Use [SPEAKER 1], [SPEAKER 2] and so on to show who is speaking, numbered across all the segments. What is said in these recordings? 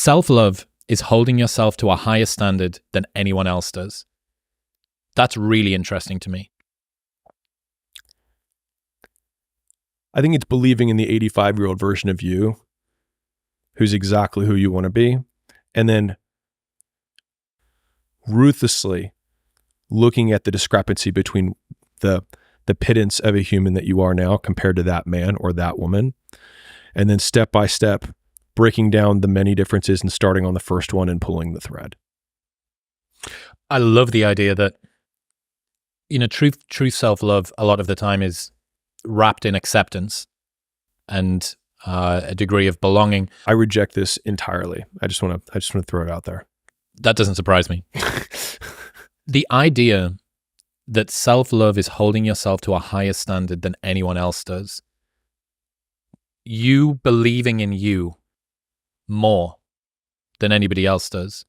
[SPEAKER 1] Self-love is holding yourself to a higher standard than anyone else does. That's really interesting to me.
[SPEAKER 2] I think it's believing in the 85-year-old version of you who's exactly who you want to be, and then ruthlessly looking at the discrepancy between the pittance of a human that you are now compared to that man or that woman, and then step by step breaking down the many differences and starting on the first one and pulling the thread.
[SPEAKER 1] I love the idea that, true self-love a lot of the time is wrapped in acceptance and a degree of belonging.
[SPEAKER 2] I reject this entirely. I just want to throw it out there.
[SPEAKER 1] That doesn't surprise me. The idea that self-love is holding yourself to a higher standard than anyone else does, you believing in you more than anybody else does,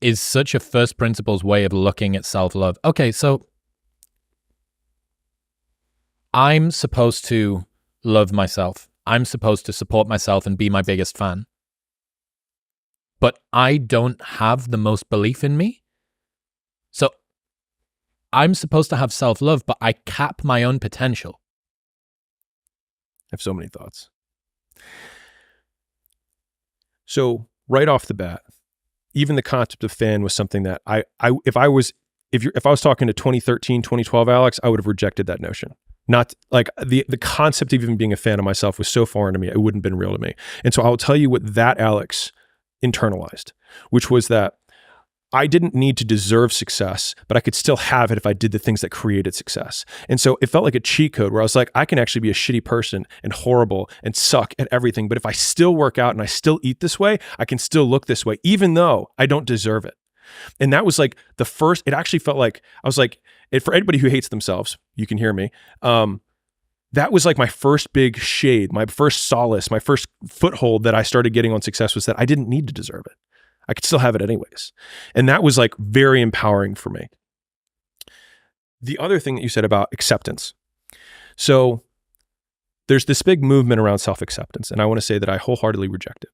[SPEAKER 1] is such a first principles way of looking at self-love. Okay, so I'm supposed to love myself. I'm supposed to support myself and be my biggest fan. But I don't have the most belief in me. So I'm supposed to have self-love, but I cap my own potential.
[SPEAKER 2] I have so many thoughts. So right off the bat, even the concept of fan was something that if I was talking to 2013, 2012 Alex, I would have rejected that notion. Not like the concept of even being a fan of myself was so foreign to me, it wouldn't have been real to me. And so I'll tell you what that Alex internalized, which was that I didn't need to deserve success, but I could still have it if I did the things that created success. And so it felt like a cheat code where I was like, I can actually be a shitty person and horrible and suck at everything. But if I still work out and I still eat this way, I can still look this way, even though I don't deserve it. And that was like the first, it actually felt like, I was like, for anybody who hates themselves, you can hear me. That was like my first big shade, my first solace, my first foothold that I started getting on success was that I didn't need to deserve it. I could still have it anyways. And that was like very empowering for me. The other thing that you said about acceptance. So there's this big movement around self-acceptance, and I want to say that I wholeheartedly reject it.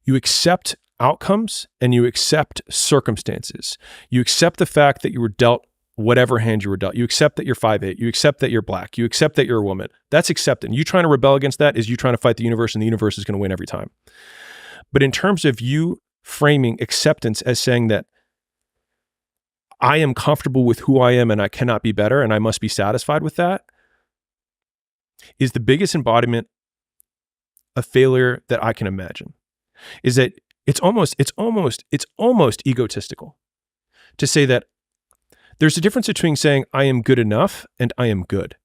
[SPEAKER 2] You accept outcomes and you accept circumstances. You accept the fact that you were dealt whatever hand you were dealt. You accept that you're 5'8". You accept that you're black. You accept that you're a woman. That's accepting. You trying to rebel against that is you trying to fight the universe, and the universe is going to win every time. But in terms of you framing acceptance as saying that I am comfortable with who I am and I cannot be better and I must be satisfied with that, is the biggest embodiment of failure that I can imagine. Is that it's almost egotistical to say that there's a difference between saying I am good enough and I am good.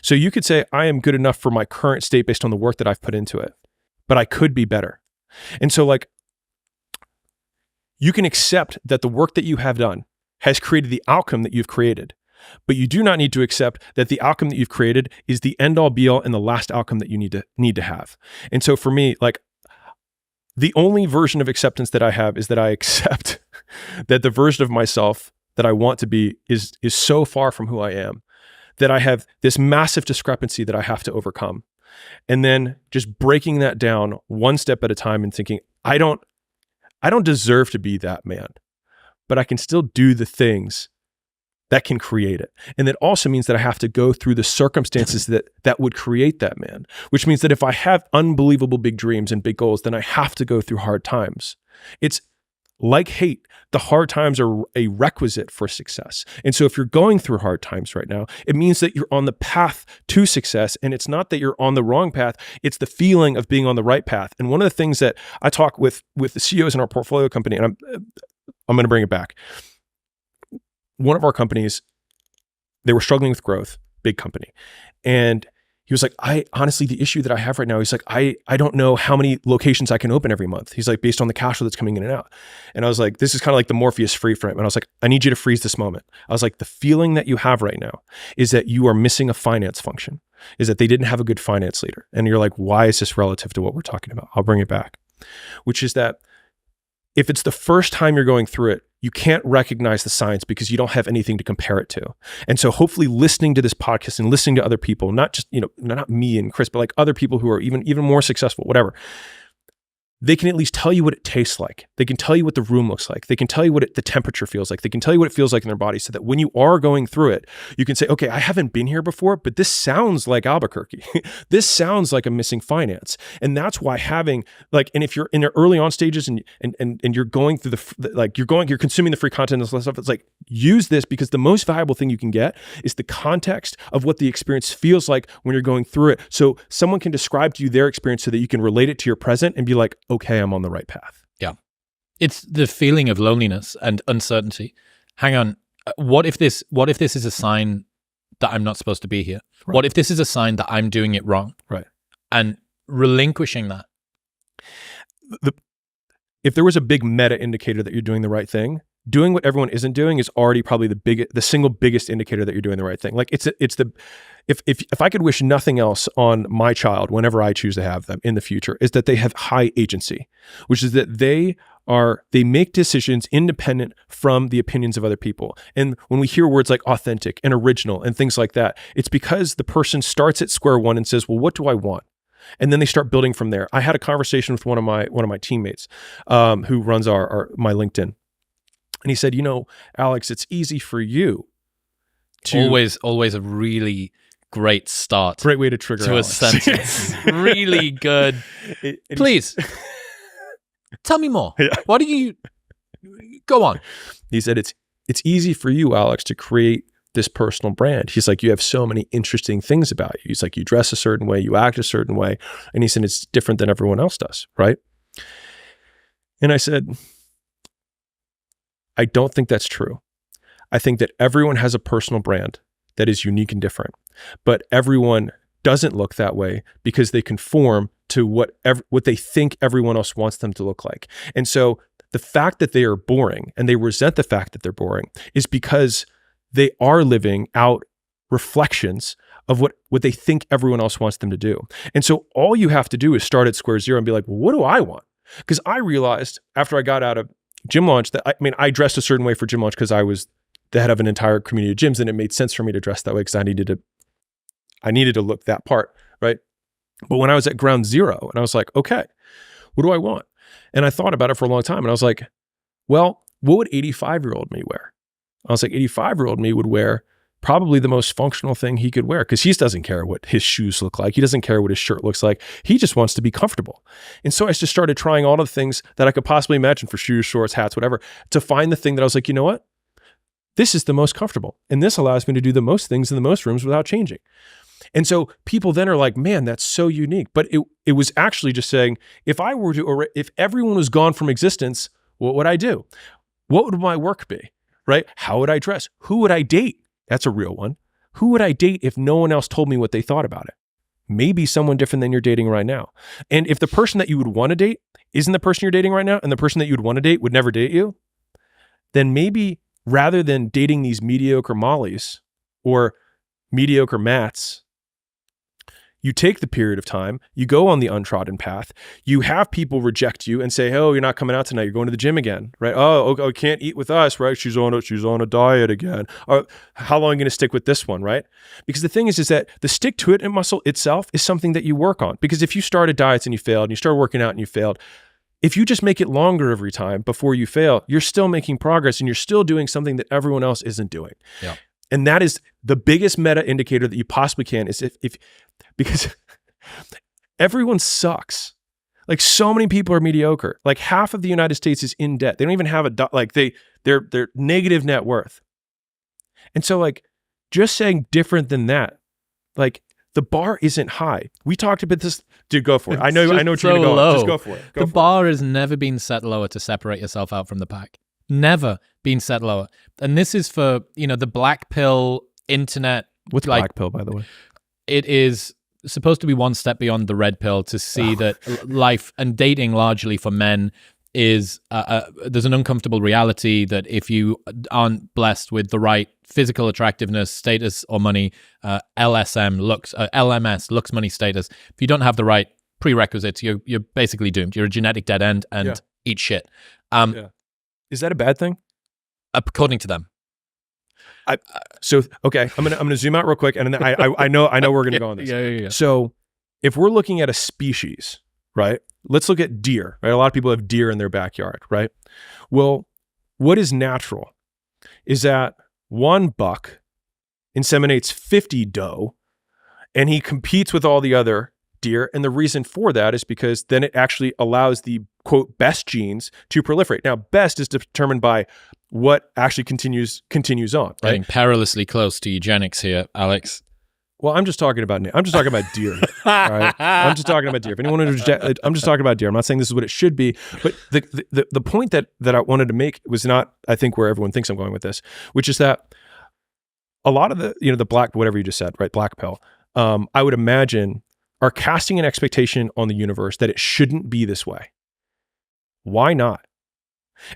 [SPEAKER 2] So you could say I am good enough for my current state based on the work that I've put into it, but I could be better. And so like you can accept that the work that you have done has created the outcome that you've created, but you do not need to accept that the outcome that you've created is the end all be all and the last outcome that you need to have. And so for me, like the only version of acceptance that I have is that I accept that the version of myself that I want to be is so far from who I am that I have this massive discrepancy that I have to overcome. And then just breaking that down one step at a time and thinking, I don't deserve to be that man, but I can still do the things that can create it. And that also means that I have to go through the circumstances that would create that man, which means that if I have unbelievable big dreams and big goals, then I have to go through hard times. It's like hate. The hard times are a requisite for success. And so if you're going through hard times right now, it means that you're on the path to success. And it's not that you're on the wrong path. It's the feeling of being on the right path. And one of the things that I talk with the CEOs in our portfolio company, and I'm going to bring it back. One of our companies, they were struggling with growth, big company. And he was like, honestly, the issue that I have right now, he's like, I don't know how many locations I can open every month. He's like, based on the cash flow that's coming in and out. And I was like, this is kind of like the Morpheus free frame. And I was like, I need you to freeze this moment. I was like, the feeling that you have right now is that you are missing a finance function, is that they didn't have a good finance leader. And you're like, why is this relative to what we're talking about? I'll bring it back, which is that if it's the first time you're going through it, you can't recognize the signs because you don't have anything to compare it to. And so hopefully listening to this podcast and listening to other people, not just, not me and Chris, but like other people who are even more successful, whatever, they can at least tell you what it tastes like. They can tell you what the room looks like. They can tell you what the temperature feels like. They can tell you what it feels like in their body so that when you are going through it, you can say, okay, I haven't been here before, but this sounds like Albuquerque. This sounds like a missing finance. And that's why having and if you're in the early on stages and you're going through you're consuming the free content and stuff, it's like, use this because the most valuable thing you can get is the context of what the experience feels like when you're going through it. So someone can describe to you their experience so that you can relate it to your present and be like, okay, I'm on the right path.
[SPEAKER 1] Yeah. It's the feeling of loneliness and uncertainty. Hang on. What if this is a sign that I'm not supposed to be here? Right. What if this is a sign that I'm doing it wrong?
[SPEAKER 2] Right.
[SPEAKER 1] And relinquishing that.
[SPEAKER 2] If there was a big meta indicator that you're doing the right thing, doing what everyone isn't doing is already probably the single biggest indicator that you're doing the right thing. Like if I could wish nothing else on my child whenever I choose to have them in the future, is that they have high agency, which is that they make decisions independent from the opinions of other people. And when we hear words like authentic and original and things like that, it's because the person starts at square one and says, well, what do I want? And then they start building from there. I had a conversation with one of my teammates who runs my LinkedIn. And he said, Alex, it's easy for you to...
[SPEAKER 1] Always a really great start.
[SPEAKER 2] Great way to trigger
[SPEAKER 1] to
[SPEAKER 2] Alex.
[SPEAKER 1] A sentence. Really good. Please, tell me more. Yeah. Why do you... Go on.
[SPEAKER 2] He said, it's easy for you, Alex, to create this personal brand. He's like, you have so many interesting things about you. He's like, you dress a certain way, you act a certain way. And he said, it's different than everyone else does, right? And I said... I don't think that's true. I think that everyone has a personal brand that is unique and different, but everyone doesn't look that way because they conform to what they think everyone else wants them to look like. And so the fact that they are boring and they resent the fact that they're boring is because they are living out reflections of what they think everyone else wants them to do. And so all you have to do is start at square zero and be like, well, what do I want? Because I realized after I got out of gym launch that I dressed a certain way for gym launch because I was the head of an entire community of gyms, and it made sense for me to dress that way because I needed to look that part, right? But when I was at ground zero and I was like, okay, what do I want? And I thought about it for a long time and I was like, well, what would 85-year-old me wear? I was like, 85-year-old me would wear probably the most functional thing he could wear because he doesn't care what his shoes look like. He doesn't care what his shirt looks like. He just wants to be comfortable. And so I just started trying all of the things that I could possibly imagine for shoes, shorts, hats, whatever, to find the thing that I was like, you know what? This is the most comfortable. And this allows me to do the most things in the most rooms without changing. And so people then are like, man, that's so unique. But it was actually just saying, if everyone was gone from existence, what would I do? What would my work be, right? How would I dress? Who would I date? That's a real one. Who would I date if no one else told me what they thought about it? Maybe someone different than you're dating right now. And if the person that you would want to date isn't the person you're dating right now, and the person that you would want to date would never date you, then maybe rather than dating these mediocre mollies or mediocre Matts, you take the period of time, you go on the untrodden path, you have people reject you and say, oh, you're not coming out tonight, you're going to the gym again, right? Oh, can't eat with us, right? She's on a diet again. Or, how long are you going to stick with this one, right? Because the thing is that the stick to it muscle itself is something that you work on. Because if you started diets and you failed, and you started working out and you failed, if you just make it longer every time before you fail, you're still making progress and you're still doing something that everyone else isn't doing.
[SPEAKER 1] Yeah.
[SPEAKER 2] And that is the biggest meta indicator that you possibly can is because everyone sucks. Like so many people are mediocre. Like half of the United States is in debt. They don't even have they're negative net worth. And so like just saying different than that, like the bar isn't high. We talked about this. Dude, go for it. I know what you're going to go.
[SPEAKER 1] Low.
[SPEAKER 2] Just go for it.
[SPEAKER 1] The bar has never been set lower to separate yourself out from the pack. Never been set lower. And this is for, the black pill internet.
[SPEAKER 2] What's black pill, by the way?
[SPEAKER 1] It is supposed to be one step beyond the red pill to see that life and dating largely for men is, there's an uncomfortable reality that if you aren't blessed with the right physical attractiveness, status, or money, LMS, looks, money, status, if you don't have the right prerequisites, you're basically doomed. You're a genetic dead end, and eat shit.
[SPEAKER 2] Is that a bad thing?
[SPEAKER 1] According to them.
[SPEAKER 2] Okay, I'm gonna zoom out real quick, and then I know we're gonna go on this.
[SPEAKER 1] Yeah.
[SPEAKER 2] So if we're looking at a species, right? Let's look at deer, right? A lot of people have deer in their backyard, right? Well, what is natural is that one buck inseminates 50 doe, and he competes with all the other deer. And the reason for that is because then it actually allows the, quote, best genes to proliferate. Now, best is determined by what actually continues on, right?
[SPEAKER 1] Getting perilously close to eugenics here, Alex.
[SPEAKER 2] Well, I'm just talking about deer. All right? I'm just talking about deer. If anyone I'm just talking about deer. I'm not saying this is what it should be, but the point that I wanted to make was not, I think, where everyone thinks I'm going with this, which is that a lot of the black, whatever you just said, right? Black pill, I would imagine are casting an expectation on the universe that it shouldn't be this way. Why not?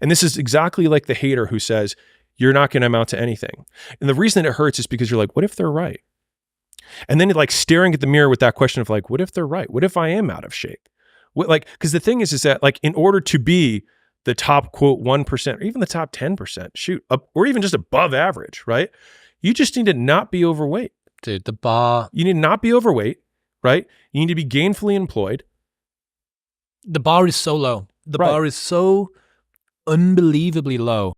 [SPEAKER 2] And this is exactly like the hater who says, you're not going to amount to anything. And the reason that it hurts is because you're like, what if they're right? And then like staring at the mirror with that question of like, what if they're right? What if I am out of shape? Because the thing is that like, in order to be the top, quote, 1%, or even the top 10%, or even just above average, right? You just need to not be overweight.
[SPEAKER 1] Dude, the bar.
[SPEAKER 2] You need to not be overweight, right? You need to be gainfully employed.
[SPEAKER 1] The bar is so low. The bar is so unbelievably low.